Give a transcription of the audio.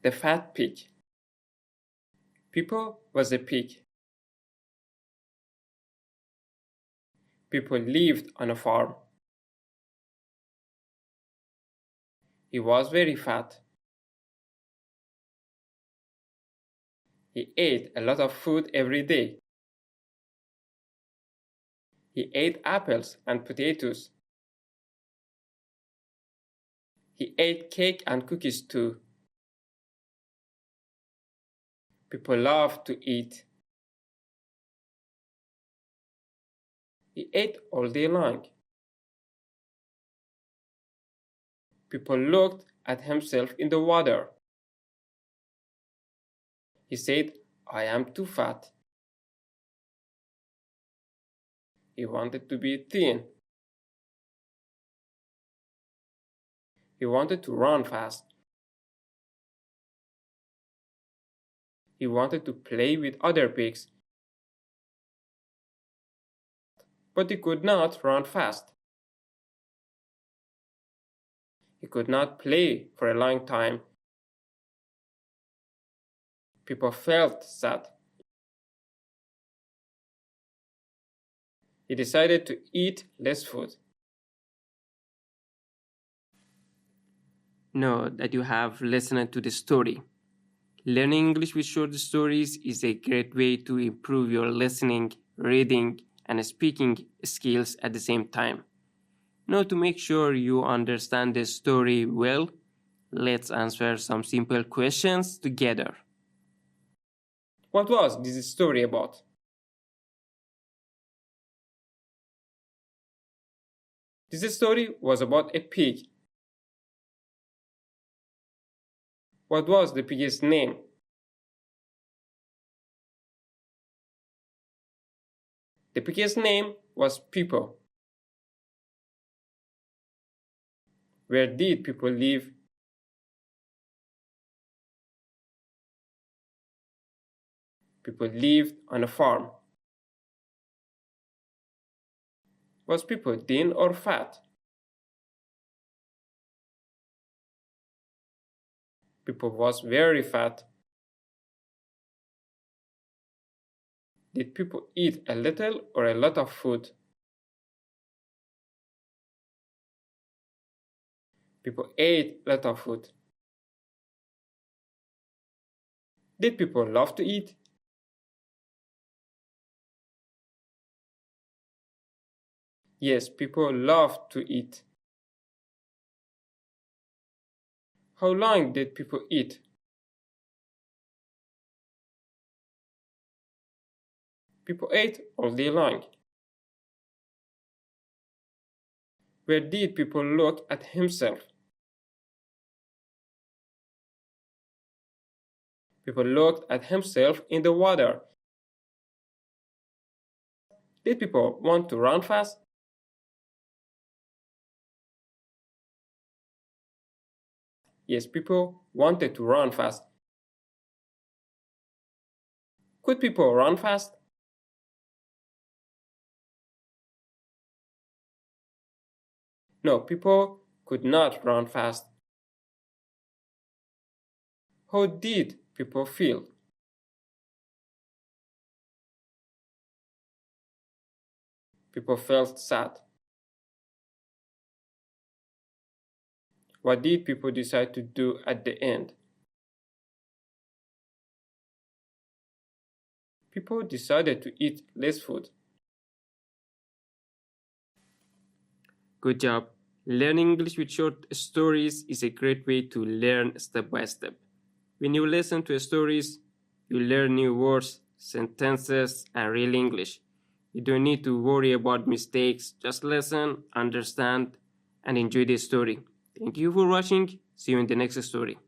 The fat pig. People was a pig. People lived on a farm. He was very fat. He ate a lot of food every day. He ate apples and potatoes. He ate cake and cookies too. People love to eat. He ate all day long. People looked at himself in the water. He said, "I am too fat." He wanted to be thin. He wanted to run fast. He wanted to play with other pigs, but he could not run fast. He could not play for a long time. People felt sad. He decided to eat less food. Now that you have listened to the story, learning English with short stories is a great way to improve your listening, reading, and speaking skills at the same time. Now, to make sure you understand the story well, let's answer some simple questions together. What was this story about? This story was about a pig. What was the pig's name? The pig's name was People. Where did people live? People lived on a farm. Was people thin or fat? People was very fat. Did people eat a little or a lot of food? People ate a lot of food. Did people love to eat? Yes, people love to eat. How long did people eat? People ate all day long. Where did people look at himself? People looked at himself in the water. Did people want to run fast? Yes, people wanted to run fast. Could people run fast? No, people could not run fast. How did people feel? People felt sad. What did people decide to do at the end? People decided to eat less food. Good job. Learning English with short stories is a great way to learn step by step. When you listen to stories, you learn new words, sentences, and real English. You don't need to worry about mistakes. Just listen, understand, and enjoy the story. Thank you for watching. See you in the next story.